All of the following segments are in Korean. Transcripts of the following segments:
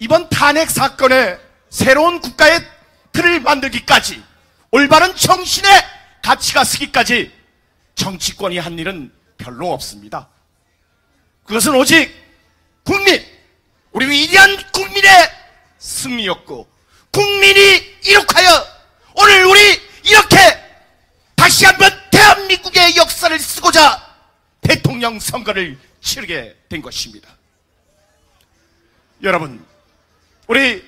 이번 탄핵 사건에 새로운 국가의 틀을 만들기까지 올바른 정신의 가치가 서기까지 정치권이 한 일은 별로 없습니다. 그것은 오직 우리 위대한 국민의 승리였고, 국민이 이룩하여 오늘 우리 이렇게 다시 한번 대한민국의 역사를 쓰고자 대통령 선거를 치르게 된 것입니다. 여러분, 우리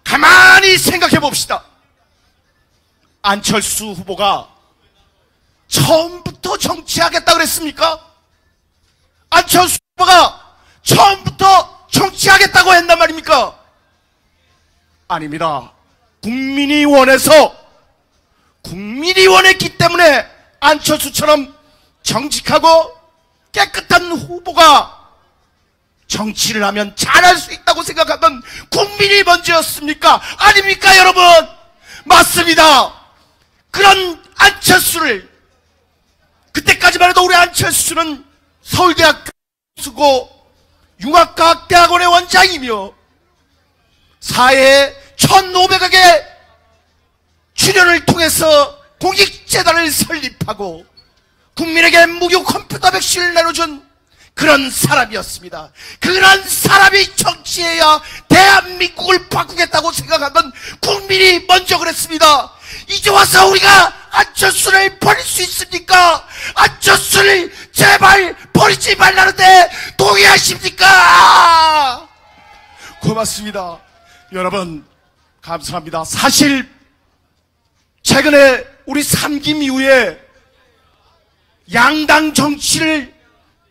가만히 생각해 봅시다. 안철수 후보가 처음부터 정치하겠다 그랬습니까? 안철수 후보가 처음부터 정치하겠다고 했단 말입니까? 아닙니다. 국민이 원했기 때문에 안철수처럼 정직하고 깨끗한 후보가 정치를 하면 잘할 수 있다고 생각하던 국민이 먼저였습니까? 아닙니까, 여러분? 맞습니다. 그런 안철수를, 그때까지만 해도 우리 안철수는 서울대학교 쓰고 융합과학대학원의 원장이며 사회에 1,500억의 출연을 통해서 공익재단을 설립하고 국민에게 무료 컴퓨터 백신을 나눠준 그런 사람이었습니다. 그런 사람이 정치해야 대한민국을 바꾸겠다고 생각하던 국민이 먼저 그랬습니다. 이제 와서 우리가 안철수를 버릴 수 있습니까? 안철수를 제발 버리지 말라는데 동의하십니까? 고맙습니다. 여러분, 감사합니다. 사실 최근에 우리 삼김 이후에 양당 정치를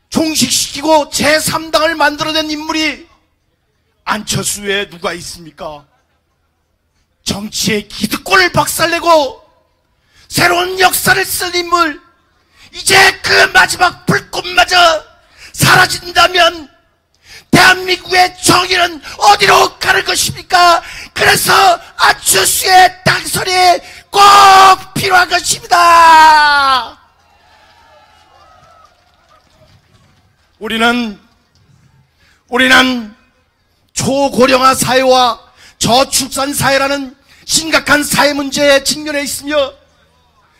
종식시키고 제3당을 만들어낸 인물이 안철수 외에 누가 있습니까? 정치의 기득권을 박살내고 새로운 역사를 쓸 인물, 이제 그 마지막 불꽃마저 사라진다면 대한민국의 정의는 어디로 가는 것입니까? 그래서 안철수의 당선이 꼭 필요한 것입니다. 우리는 초고령화 사회와 저출산 사회라는 심각한 사회 문제에 직면해 있으며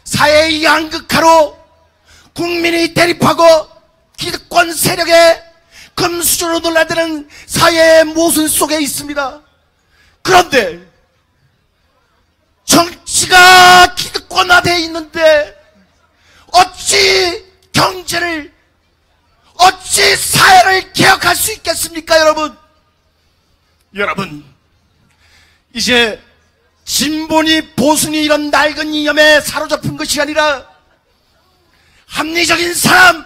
사회의 양극화로 국민이 대립하고 기득권 세력의 금수저로 놀라대는 사회의 모순 속에 있습니다. 그런데 정치가 기득권화되어 있는데 어찌 경제를, 어찌 사회를 개혁할 수 있겠습니까, 여러분? 여러분, 이제 진보니 보수니 이런 낡은 이념에 사로잡힌 것이 아니라 합리적인 사람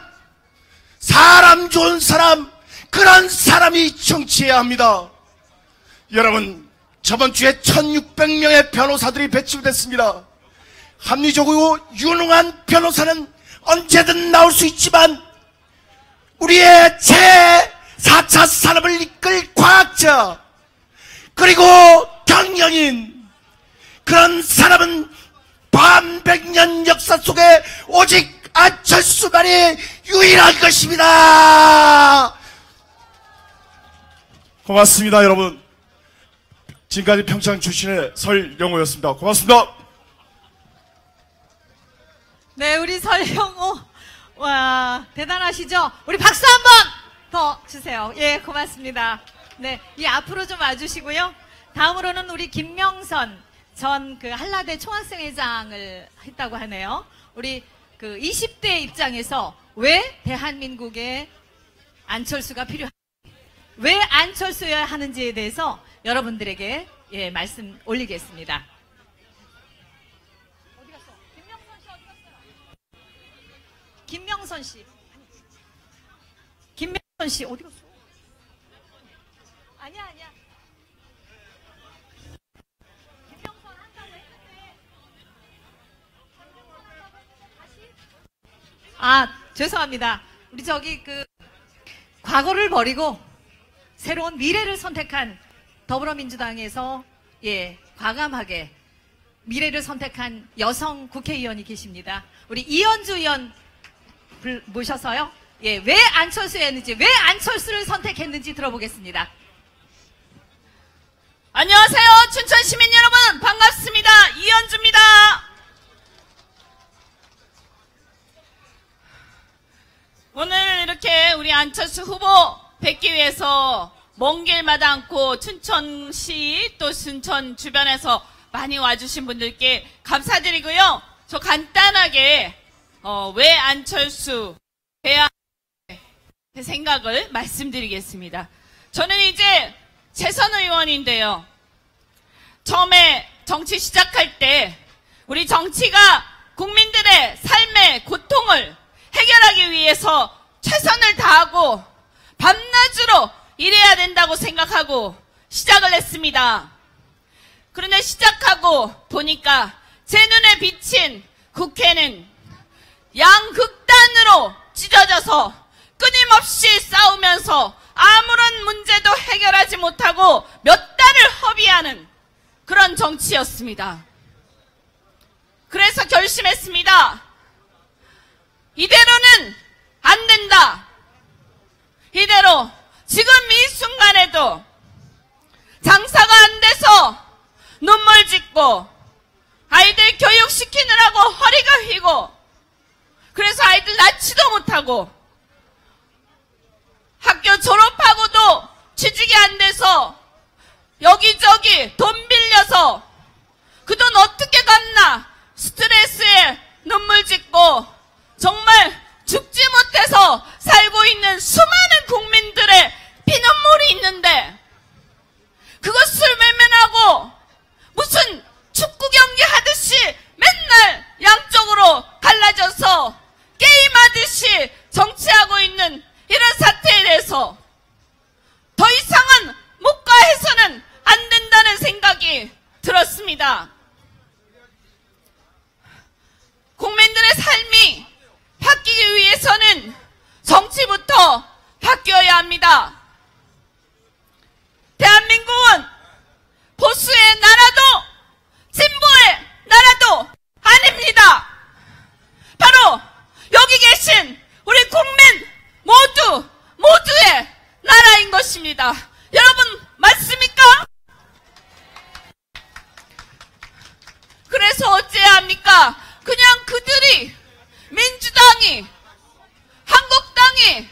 좋은 사람, 그런 사람이 정치해야 합니다. 여러분, 저번 주에 1,600명의 변호사들이 배치됐습니다. 합리적이고 유능한 변호사는 언제든 나올 수 있지만 우리의 제4차 산업을 이끌 과학자, 그리고 경영인, 그런 사람은 반백년 역사 속에 오직 안철수만이 유일한 것입니다. 고맙습니다, 여러분. 지금까지 평창 출신의 설영호였습니다. 고맙습니다. 네, 우리 설영호, 와, 대단하시죠? 우리 박수 한번 더 주세요. 예, 고맙습니다. 네, 이 앞으로 좀 와주시고요. 다음으로는 우리 김명선 전 그 한라대 총학생회장을 했다고 하네요. 우리 그 20대 입장에서 왜 대한민국에 안철수가 왜 안철수여야 하는지에 대해서 여러분들에게 예, 말씀 올리겠습니다. 어디 갔어? 김명선 씨 어디 갔어요? 김명선 씨. 김명선 씨 어디 갔어? 아니야. 김명선 한다고 했는데. 아, 죄송합니다. 우리 저기 그 과거를 버리고 새로운 미래를 선택한 더불어민주당에서 예, 과감하게 미래를 선택한 여성 국회의원이 계십니다. 우리 이현주 의원 모셔서요. 예, 왜 안철수였는지, 왜 안철수를 선택했는지 들어보겠습니다. 안녕하세요. 춘천 시민 여러분 반갑습니다. 이현주입니다. 오늘 이렇게 우리 안철수 후보 뵙기 위해서 먼 길마다 않고 춘천시 또 춘천 주변에서 많이 와주신 분들께 감사드리고요. 저 간단하게 왜 안철수 해야 할 생각을 말씀드리겠습니다. 저는 이제 재선 의원인데요. 처음에 정치 시작할 때 우리 정치가 국민들의 삶의 고통을 해결하기 위해서 최선을 다하고 밤낮으로 일해야 된다고 생각하고 시작을 했습니다. 그런데 시작하고 보니까 제 눈에 비친 국회는 양극단으로 찢어져서 끊임없이 싸우면서 아무런 문제도 해결하지 못하고 몇 달을 허비하는 그런 정치였습니다. 그래서 결심했습니다. 이대로는 안 된다. 이대로 지금 이 순간에도 장사가 안 돼서 눈물 짓고 아이들 교육시키느라고 허리가 휘고 그래서 아이들 낳지도 못하고 학교 졸업하고도 취직이 안 돼서 여기저기 돈 빌려서 그 돈 어떻게 갚나 스트레스에 눈물 짓고 정말 죽지 못해서 살고 있는 수많은 국민들의 피눈물이 있는데 그것을 외면하고 무슨 축구 경기 하듯이 맨날 양쪽으로 갈라져서 게임하듯이 정치하고 있는 이런 사태에 대해서 더 이상은 묵과해서는 안 된다는 생각이 들었습니다. 국민들의 삶이 바뀌기 위해서는 정치부터 바뀌어야 합니다. 대한민국은 보수의 나라도 진보의 나라도 아닙니다. 바로 여기 계신 우리 국민 모두의 나라인 것입니다. 여러분 맞습니까? 그래서 어째야 합니까? 그냥 그들이 민주당이 한국당이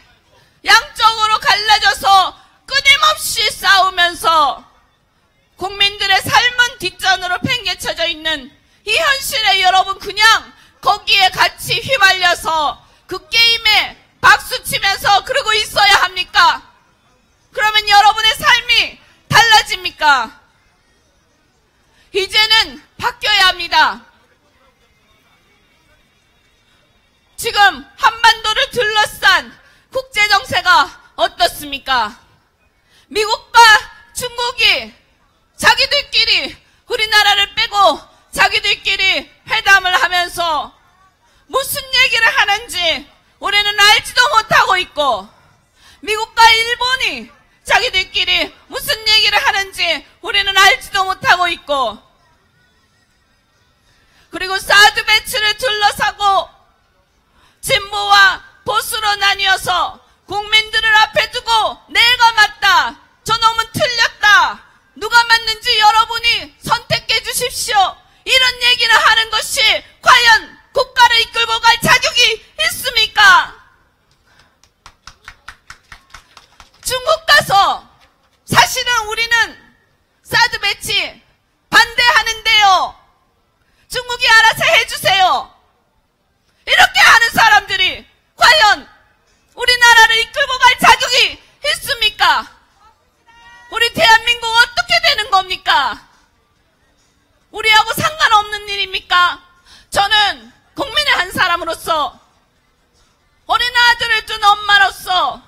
양쪽으로 갈라져서 끊임없이 싸우면서 국민들의 삶은 뒷전으로 팽개쳐져 있는 이 현실에 여러분 그냥 거기에 같이 휘말려서 그 게임에 박수치면서 그러고 있어야 합니까? 그러면 여러분의 삶이 달라집니까? 이제는 바뀌어야 합니다. 지금 한반도를 둘러싼 국제정세가 어떻습니까? 미국과 중국이 자기들끼리 우리나라를 빼고 자기들끼리 회담을 하면서 무슨 얘기를 하는지 우리는 알지도 못하고 있고 미국과 일본이 자기들끼리 무슨 얘기를 하는지 우리는 알지도 못하고 있고 그리고 사드 배치를 둘러싸고 진보와 보수로 나뉘어서 국민들을 앞에 두고 내가 맞다, 저놈은 틀렸다, 누가 맞는지 여러분이 선택해 주십시오. 이런 얘기를 하는 것이 과연 국가를 이끌고 갈 자격이 있습니까? 중국 가서 사실은 우리는 사드 배치 반대하는데요. 중국이 알아서 해주세요. 이렇게 하는 사람들이 과연 우리나라를 이끌고 갈 자격이 있습니까? 우리 대한민국 어떻게 되는 겁니까? 우리하고 상관없는 일입니까? 저는 국민의 한 사람으로서 어린 아들을 둔 엄마로서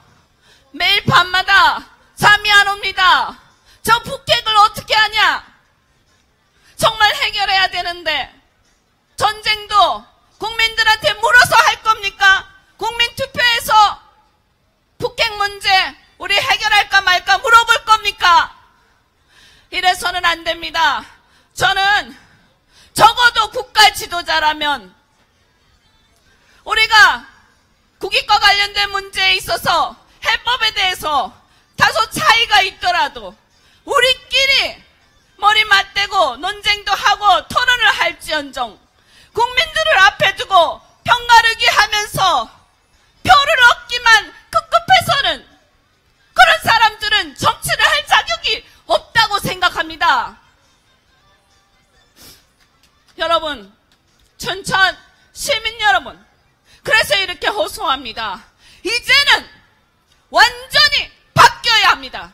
매일 밤마다 잠이 안 옵니다. 저 북핵을 어떻게 하냐? 정말 해결해야 되는데 전쟁도 국민들한테 물어서 할 겁니까? 국민투표에서 북핵 문제 우리 해결할까 말까 물어볼 겁니까? 이래서는 안 됩니다. 저는 적어도 국가 지도자라면 우리가 국익과 관련된 문제에 있어서 해법에 대해서 다소 차이가 있더라도 우리끼리 머리 맞대고 논쟁도 하고 토론을 할지언정 국민들을 앞에 두고 편가르기 하면서 표를 얻기만 급급해서는 그런 사람들은 정치를 할 자격이 없다고 생각합니다. 여러분, 춘천 시민 여러분, 그래서 이렇게 호소합니다. 이제는 완전히 바뀌어야 합니다.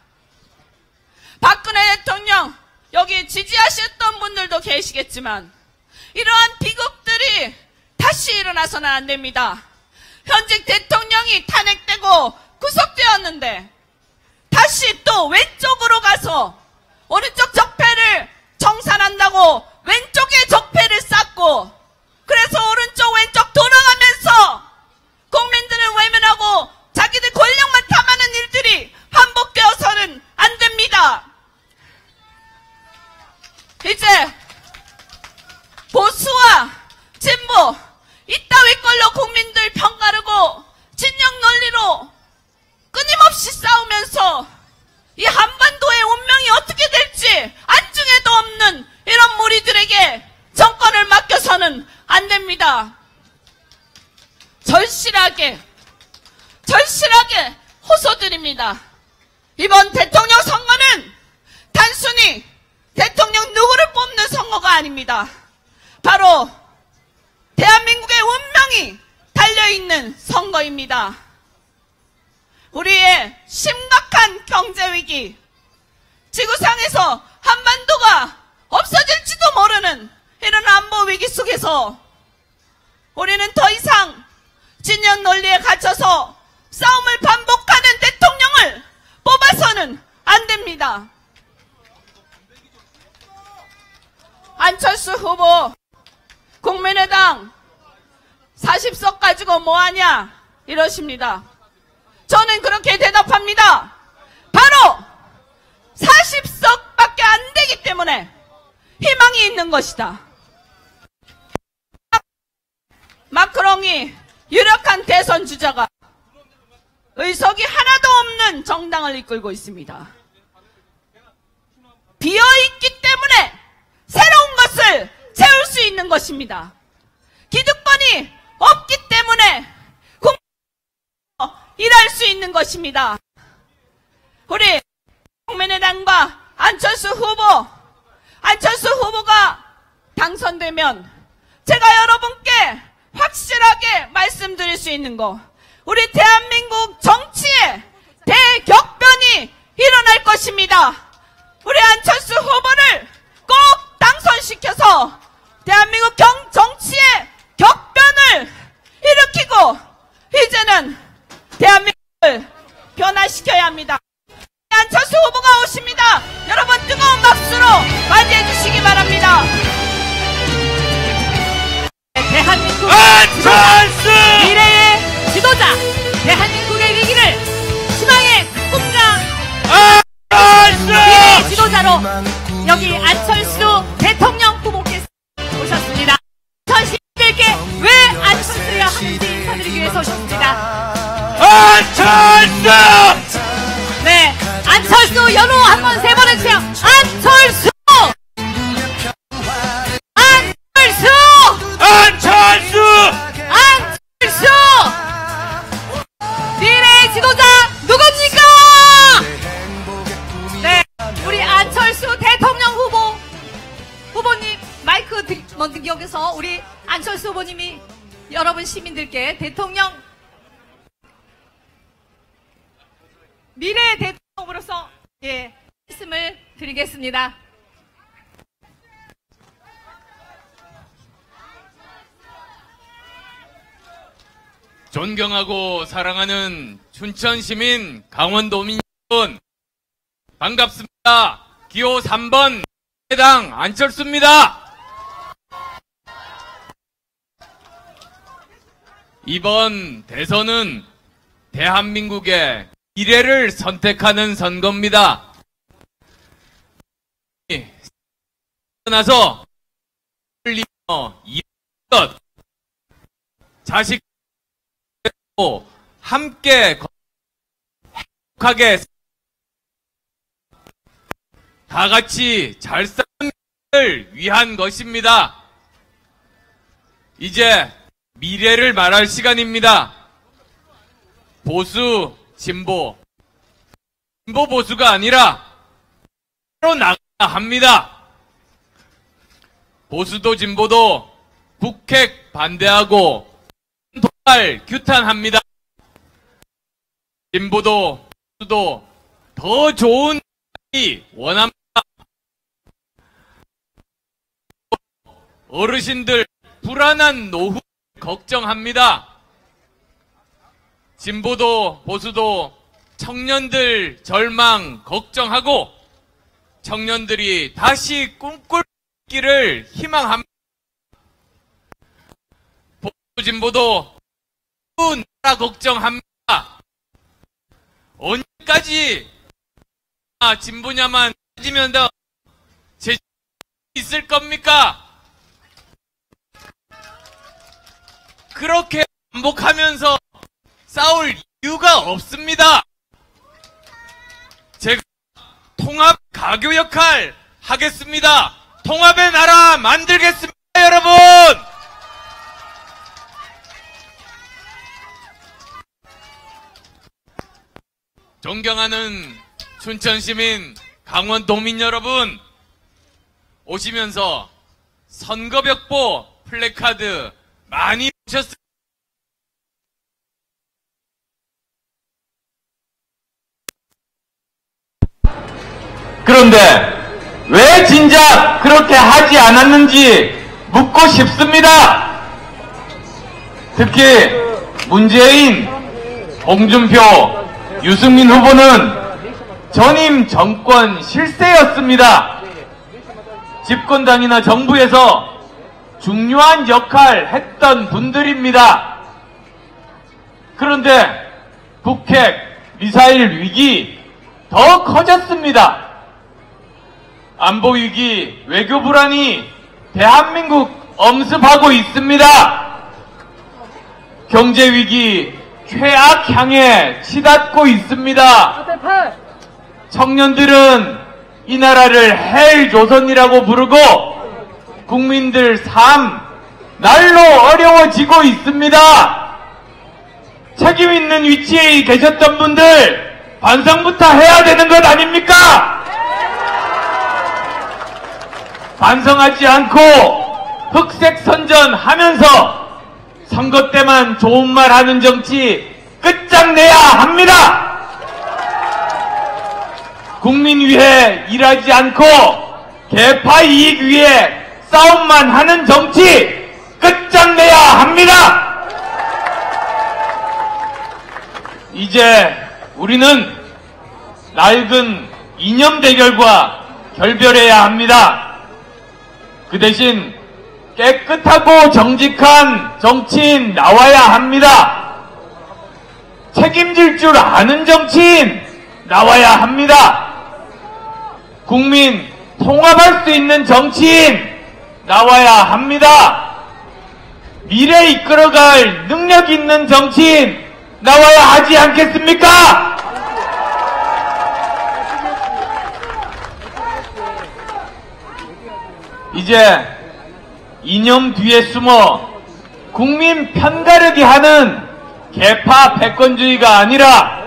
박근혜 대통령, 여기 지지하셨던 분들도 계시겠지만 이러한 비극들이 다시 일어나서는 안 됩니다. 현직 대통령이 탄핵되고 구속되었는데 다시 또 왼쪽으로 가서 오른쪽 적폐를 청산한다고 왼쪽에 적폐를 쌓고 그래서 오른쪽 왼쪽 돌아가면서 국민들을 외면하고 자기들 권력만 탐하는 일들이 반복되어서는 안 됩니다. 이제 보수와 진보 이따위 걸로 국민들 편가르고 진영 논리로 끊임없이 싸우면서 이 한반도의 운명이 어떻게 될지 안중에도 없는 이런 무리들에게 정권을 맡겨서는 안 됩니다. 절실하게 호소드립니다. 이번 대통령 선거는 단순히 대통령 누구를 뽑는 선거가 아닙니다. 바로 대한민국의 운명이 달려있는 선거입니다. 우리의 심각한 경제위기, 지구상에서 한반도가 없어질지도 모르는 이런 안보위기 속에서 우리는 더 이상 진영 논리에 갇혀서 싸움을 반복하는 대통령을 뽑아서는 안 됩니다. 안철수 후보, 국민의당 40석 가지고 뭐하냐 이러십니다. 저는 그렇게 대답합니다. 바로 40석밖에 안 되기 때문에 희망이 있는 것이다. 마크롱이 유력한 대선 주자가 의석이 하나도 없는 정당을 이끌고 있습니다. 비어있기 때문에 새로운 것을 채울 수 있는 것입니다. 기득권이 없기 때문에 일할 수 있는 것입니다. 우리 국민의당과 안철수 후보가 당선되면 제가 여러분께 확실하게 말씀드릴 수 있는 거, 우리 대한민국 정치에 대격변이 일어날 것입니다. 우리 안철수 후보를 꼭 당선시켜서 대한민국 정치의 격변을 일으키고 이제는 대한민국을 변화시켜야 합니다. 안철수 후보가 오십니다. 여러분 뜨거운 박수로 맞이해 주시기 바랍니다. 대한민국 안철수! 미래의 지도자, 대한민국의 위기를 희망의 꿈장 안철수! 미래의 지도자로 여기 안철수 대통령 후보께서 오셨습니다. 전 시민들께 왜 안철수야 하는지 인사드리기 위해서 오셨습니다. 안철수! 네, 안철수 연호 한번 세 번 해주세요. 안철수! 안철수! 안철수! 안철수! 미래의 지도자 누굽니까? 네, 우리 안철수 대통령 후보님 마이크 넘기면서 우리 안철수 후보님이 여러분 시민들께 대통령 미래의 대통령으로서 말씀을 드리겠습니다. 존경하고 사랑하는 춘천시민 강원도민 여러분, 반갑습니다. 기호 3번 당 안철수입니다. 이번 대선은 대한민국의 미래를 선택하는 선거입니다. 나서 이것 자식 함께 행복하게 다 같이 잘 사는 을 위한 것입니다. 이제 미래를 말할 시간입니다. 보수, 진보. 진보 보수가 아니라 로 나가야 합니다. 보수도 진보도 북핵 반대하고 도발 규탄합니다. 진보도 보수도 더 좋은 이 원합니다. 어르신들 불안한 노후 걱정합니다. 진보도 보수도 청년들 절망 걱정하고 청년들이 다시 꿈꿀 길을 희망합니다. 보수 진보도 나라 걱정합니다. 언제까지 진보냐만 따지면 더 제 있을 겁니까? 그렇게 반복하면서 싸울 이유가 없습니다. 제가 통합 가교 역할 하겠습니다. 통합의 나라 만들겠습니다, 여러분! 존경하는 춘천시민, 강원도민 여러분, 오시면서 선거벽보 플래카드 많이 보셨습니다. 그런데 왜 진작 그렇게 하지 않았는지 묻고 싶습니다. 특히 문재인, 홍준표, 유승민 후보는 전임 정권 실세였습니다. 집권당이나 정부에서 중요한 역할 했던 분들입니다. 그런데 북핵, 미사일 위기 더 커졌습니다. 안보 위기, 외교 불안이 대한민국 엄습하고 있습니다. 경제 위기 최악향에 치닫고 있습니다. 청년들은 이 나라를 헬조선이라고 부르고 국민들 삶 날로 어려워지고 있습니다. 책임 있는 위치에 계셨던 분들 반성부터 해야 되는 것 아닙니까? 반성하지 않고 흑색 선전하면서 선거 때만 좋은 말 하는 정치 끝장내야 합니다. 국민 위해 일하지 않고 개파 이익 위해 싸움만 하는 정치 끝장내야 합니다. 이제 우리는 낡은 이념 대결과 결별해야 합니다. 그 대신 깨끗하고 정직한 정치인 나와야 합니다. 책임질 줄 아는 정치인 나와야 합니다. 국민 통합할 수 있는 정치인 나와야 합니다. 미래 이끌어갈 능력 있는 정치인 나와야 하지 않겠습니까? 이제 이념 뒤에 숨어 국민 편가르기 하는 개파 패권주의가 아니라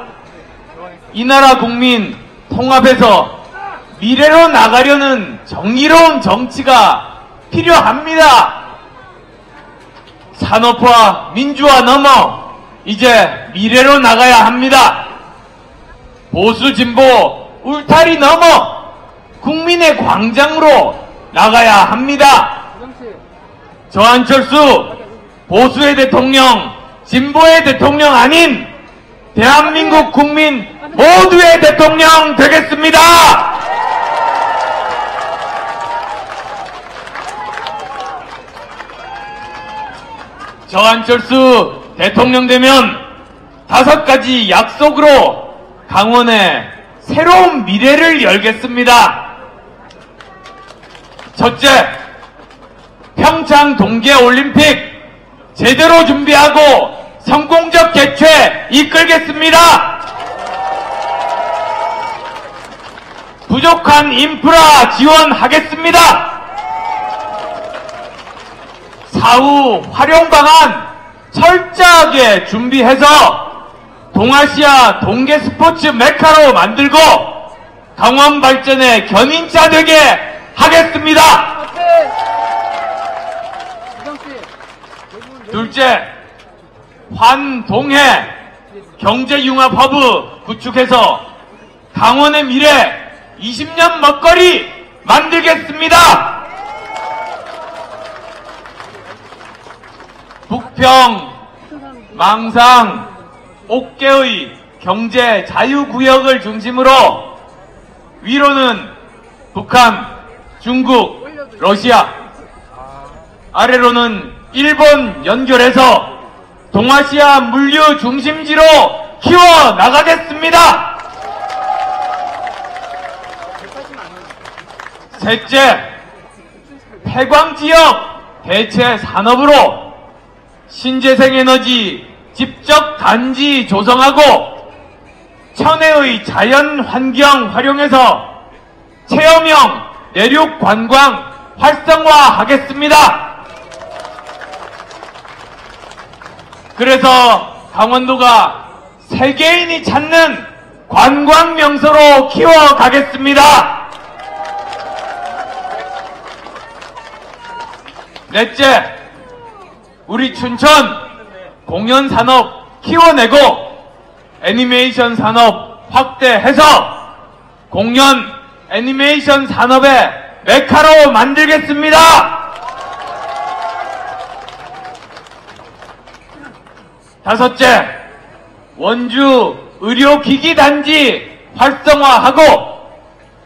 이 나라 국민 통합해서 미래로 나가려는 정의로운 정치가 필요합니다. 산업화, 민주화 넘어 이제 미래로 나가야 합니다. 보수, 진보, 울타리 넘어 국민의 광장으로 나가야 합니다. 저 안철수 보수의 대통령, 진보의 대통령 아닌 대한민국 국민 모두의 대통령 되겠습니다. 저 안철수 대통령 되면 5가지 약속으로 강원에 새로운 미래를 열겠습니다. 첫째, 평창 동계올림픽 제대로 준비하고 성공적 개최 이끌겠습니다. 부족한 인프라 지원하겠습니다. 사후 활용 방안 철저하게 준비해서 동아시아 동계 스포츠 메카로 만들고 강원 발전의 견인차 되게 하겠습니다. 둘째, 환동해 경제융합허브 구축해서 강원의 미래 20년 먹거리 만들겠습니다. 북평, 망상, 옥계의 경제 자유구역을 중심으로 위로는 북한, 중국, 러시아, 아래로는 일본 연결해서 동아시아 물류 중심지로 키워나가겠습니다. 셋째, 폐광지역 대체 산업으로 신재생에너지 집적 단지 조성하고 천혜의 자연 환경 활용해서 체험형 내륙 관광 활성화하겠습니다. 그래서 강원도가 세계인이 찾는 관광 명소로 키워가겠습니다. 넷째, 우리 춘천 공연 산업 키워내고 애니메이션 산업 확대해서 공연 애니메이션 산업의 메카로 만들겠습니다. 다섯째, 원주 의료기기 단지 활성화하고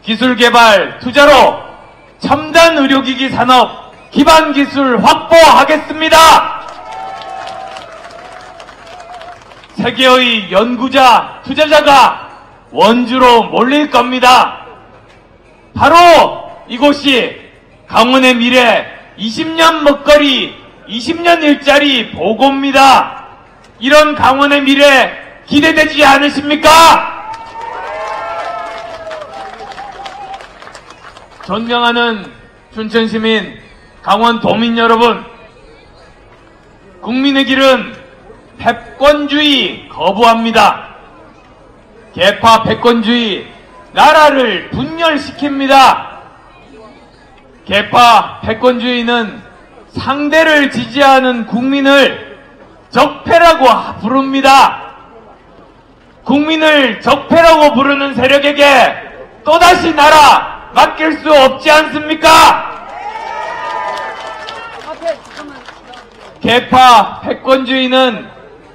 기술개발 투자로 첨단 의료기기 산업 기반기술 확보하겠습니다. 세계의 연구자, 투자자가 원주로 몰릴 겁니다. 바로 이곳이 강원의 미래 20년 먹거리 20년 일자리 보고입니다. 이런 강원의 미래 기대되지 않으십니까? 존경하는 춘천시민, 강원도민 여러분, 국민의 길은 패권주의 거부합니다. 개파 패권주의 나라를 분열시킵니다. 개파 패권주의는 상대를 지지하는 국민을 적폐라고 부릅니다. 국민을 적폐라고 부르는 세력에게 또다시 나라 맡길 수 없지 않습니까? 개파 패권주의는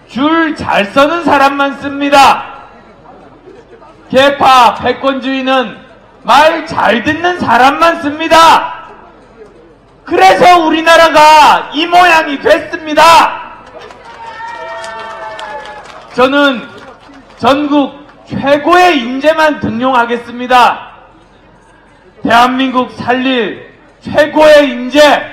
줄 잘 서는 사람만 씁니다. 개파 패권주의는 말 잘 듣는 사람만 씁니다. 그래서 우리나라가 이 모양이 됐습니다. 저는 전국 최고의 인재만 등용하겠습니다. 대한민국 살릴 최고의 인재,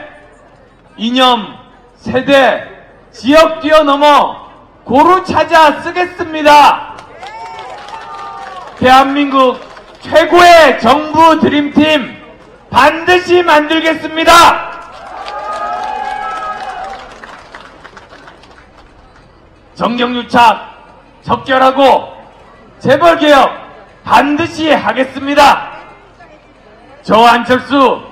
이념, 세대, 지역 뛰어넘어 고루 찾아 쓰겠습니다. 대한민국 최고의 정부 드림팀 반드시 만들겠습니다. 정경유착 적결하고 재벌개혁 반드시 하겠습니다. 저 안철수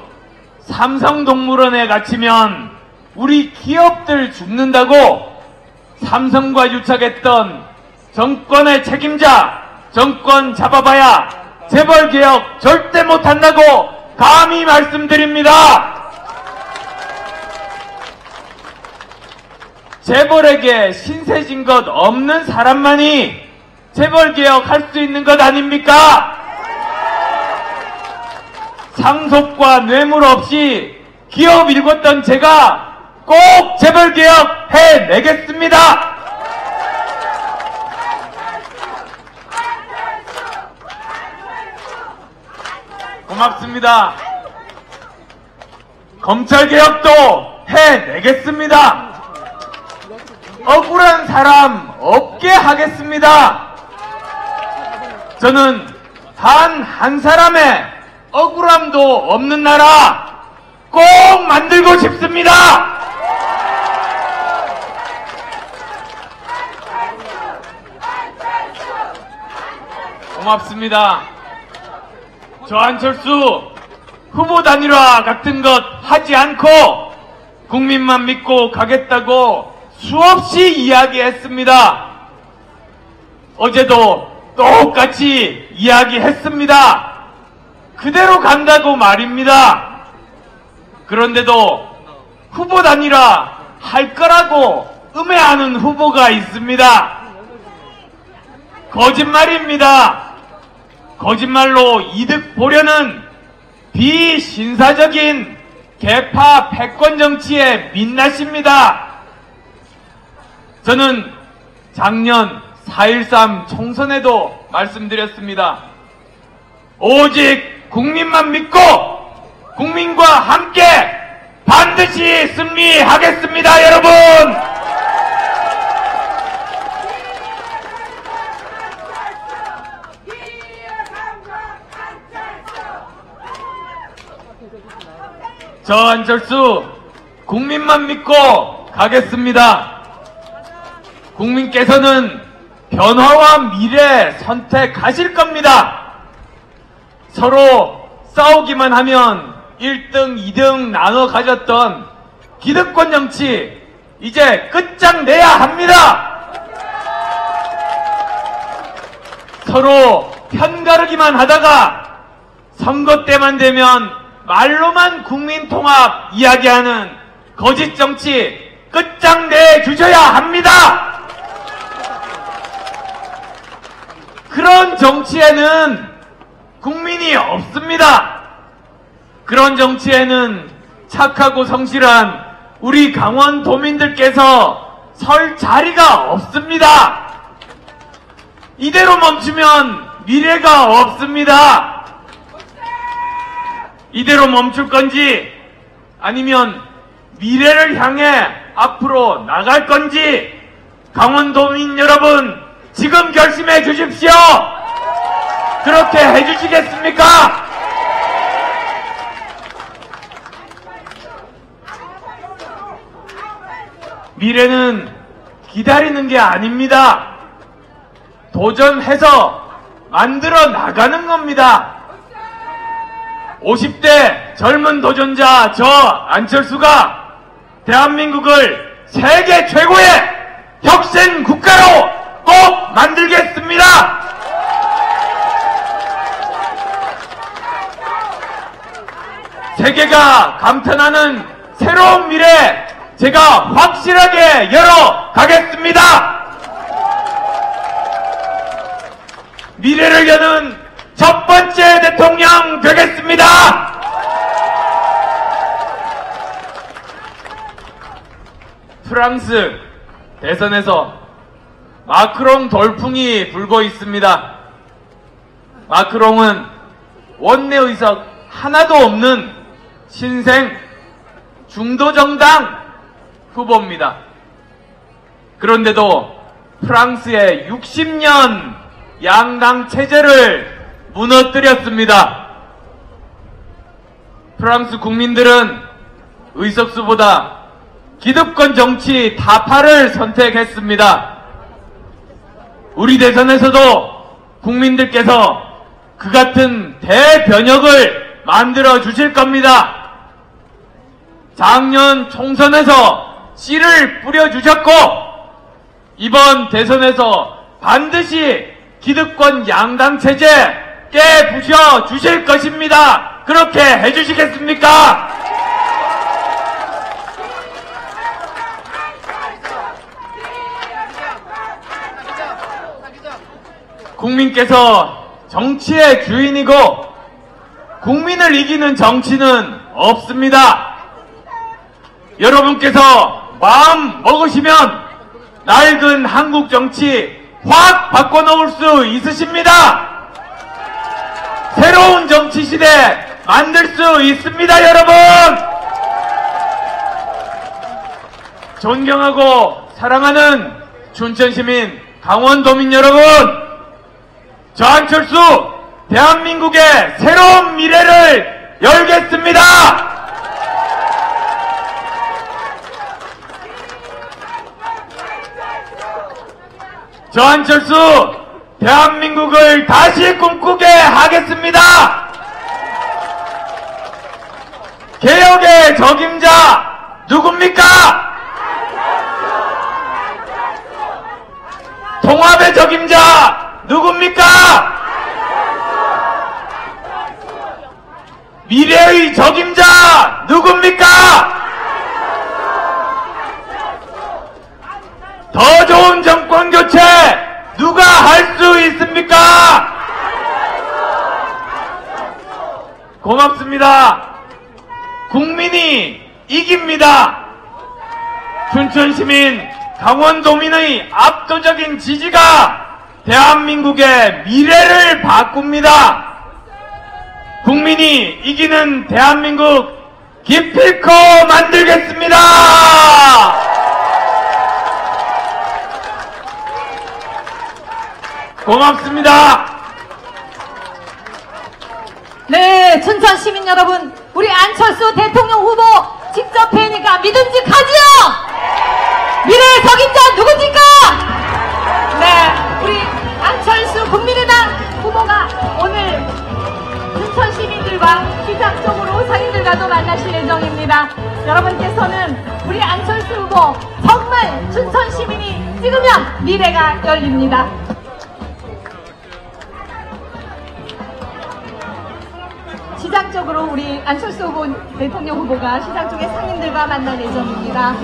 삼성동물원에 갇히면 우리 기업들 죽는다고 삼성과 유착했던 정권의 책임자, 정권 잡아봐야 재벌개혁 절대 못한다고 감히 말씀드립니다. 재벌에게 신세진 것 없는 사람만이 재벌개혁 할 수 있는 것 아닙니까? 상속과 뇌물 없이 기업 일궜던 제가 꼭 재벌개혁 해내겠습니다. 고맙습니다. 검찰개혁도 해내겠습니다. 억울한 사람 없게 하겠습니다. 저는 단 한 사람의 억울함도 없는 나라 꼭 만들고 싶습니다. 고맙습니다. 저 안철수 후보 단일화 같은 것 하지 않고 국민만 믿고 가겠다고 수없이 이야기했습니다. 어제도 똑같이 이야기했습니다. 그대로 간다고 말입니다. 그런데도 후보 단일화 할 거라고 음해하는 후보가 있습니다. 거짓말입니다. 거짓말로 이득 보려는 비신사적인 개파 패권 정치의 민낯입니다. 저는 작년 4.13 총선에도 말씀드렸습니다. 오직 국민만 믿고 국민과 함께 반드시 승리하겠습니다, 여러분! 저 안철수 국민만 믿고 가겠습니다. 국민께서는 변화와 미래 선택하실 겁니다. 서로 싸우기만 하면 1등, 2등 나눠 가졌던 기득권 정치 이제 끝장내야 합니다. 서로 편가르기만 하다가 선거 때만 되면 말로만 국민통합 이야기하는 거짓 정치 끝장내 주셔야 합니다. 그런 정치에는 국민이 없습니다. 그런 정치에는 착하고 성실한 우리 강원도민들께서 설 자리가 없습니다. 이대로 멈추면 미래가 없습니다. 이대로 멈출 건지 아니면 미래를 향해 앞으로 나갈 건지 강원도민 여러분 지금 결심해 주십시오. 그렇게 해주시겠습니까? 미래는 기다리는 게 아닙니다. 도전해서 만들어 나가는 겁니다. 50대 젊은 도전자 저 안철수가 대한민국을 세계 최고의 혁신 국가로 꼭 만들겠습니다. 세계가 감탄하는 새로운 미래 제가 확실하게 열어 가겠습니다. 미래를 여는 첫 번째 대통령 되겠습니다. 프랑스 대선에서 마크롱 돌풍이 불고 있습니다. 마크롱은 원내 의석 하나도 없는 신생 중도정당 후보입니다. 그런데도 프랑스의 60년 양당 체제를 무너뜨렸습니다. 프랑스 국민들은 의석수보다 기득권 정치 타파를 선택했습니다. 우리 대선에서도 국민들께서 그 같은 대변혁을 만들어 주실 겁니다. 작년 총선에서 씨를 뿌려주셨고 이번 대선에서 반드시 기득권 양당 체제 깨부셔 주실 것입니다. 그렇게 해주시겠습니까? 국민께서 정치의 주인이고 국민을 이기는 정치는 없습니다. 여러분께서 마음 먹으시면 낡은 한국 정치 확 바꿔놓을 수 있으십니다. 새로운 정치 시대 만들 수 있습니다, 여러분! 존경하고 사랑하는 춘천시민, 강원도민 여러분! 저 안철수 대한민국의 새로운 미래를 열겠습니다. 저 안철수 대한민국을 다시 꿈꾸게 하겠습니다. 개혁의 적임자 누굽니까? 통합의 적임자 누굽니까? 미래의 적임자 누굽니까? 더 좋은 정권 교체 누가 할 수 있습니까? 고맙습니다. 국민이 이깁니다. 춘천시민, 강원도민의 압도적인 지지가 대한민국의 미래를 바꿉니다. 국민이 이기는 대한민국 기필코 만들겠습니다. 고맙습니다. 네, 춘천 시민 여러분, 우리 안철수 대통령 후보 직접 뵈니까 믿음직하지요? 미래의 적임자 누구입니까? 네, 우리 안철수 국민의당 후보가 오늘 춘천 시민들과 시작적으로 상인들과도 만나실 예정입니다. 여러분께서는 우리 안철수 후보 정말 춘천 시민이 찍으면 미래가 열립니다. 시작적으로 우리 안철수 후보, 대통령 후보가 시작 쪽에 상인들과 만날 예정입니다.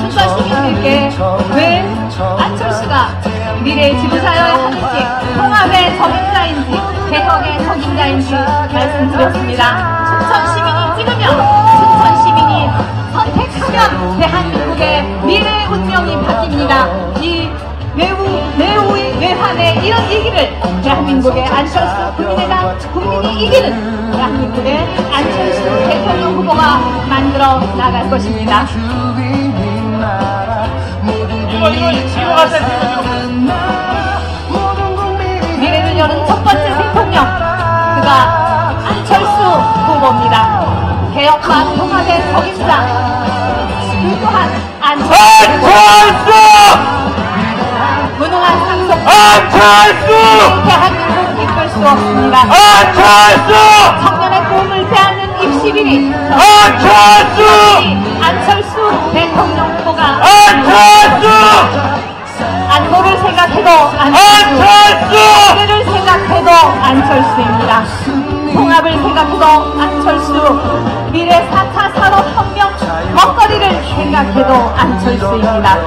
춘천 시민들께 왜 안철수가 미래의 지도자여야 하는지, 통합의 적임자인지, 개혁의 적임자인지 말씀드렸습니다. 춘천 시민이 찍으면, 춘천 시민이 선택하면 대한민국의 미래 운명이 바뀝니다. 이 내후의 내환의 이런 얘기를 대한민국의 안철수 국민의당 국민이 이기는 대한민국의 안철수 대통령 후보가 만들어 나갈 것입니다. 미래를 여는 첫 번째 대통령, 그가 안철수 후보입니다. 개혁과 통합의 적임자, 그 또한 안철수! 무능한 상속 안철수! 대한민국 이끌 수 없습니다. 안철수! 청년의 꿈을 빼앗는 입시비리 안철수 대통령 후보가 안보를 생각해도 안철수, 미래를 생각해도 안철수입니다. 통합을 생각해도 안철수, 미래 4차 산업혁명 먹거리를 생각해도 안철수입니다.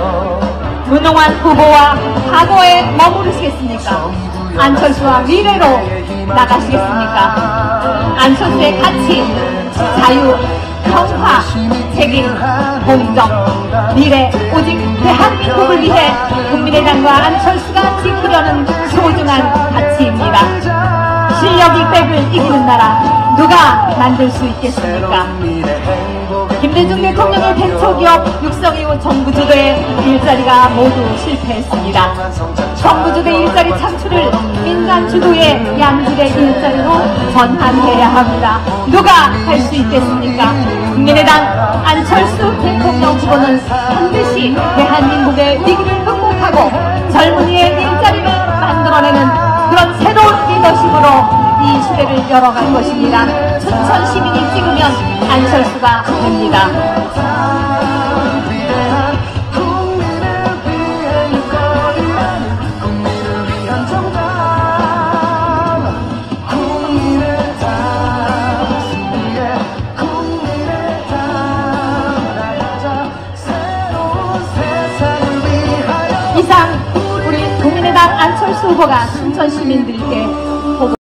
무능한 후보와 과거에 머무르시겠습니까? 안철수와 미래로 나가시겠습니까? 안철수의 가치, 자유, 평화, 책임, 공정, 미래, 오직 대한민국을 위해 국민의당과 안철수가 지키려는 소중한 가치입니다. 실력이 백을 이기는 나라 누가 만들 수 있겠습니까? 김대중 대통령의 벤처기업 육성이후 정부주도의 일자리가 모두 실패했습니다. 정부주도의 일자리 창출을 민간주도의 양질의 일자리로 전환해야 합니다. 누가 할 수 있겠습니까? 국민의당 안철수 대통령 후보는 반드시 대한민국의 위기를 극복하고 젊은이의 일자리를 만들어내는 그런 새로운 리더십으로 이 시대를 열어갈 것입니다. 춘천 시민이 찍으면 안철수가 됩니다. 이상 우리 국민의당 안철수 후보가 춘천 시민들께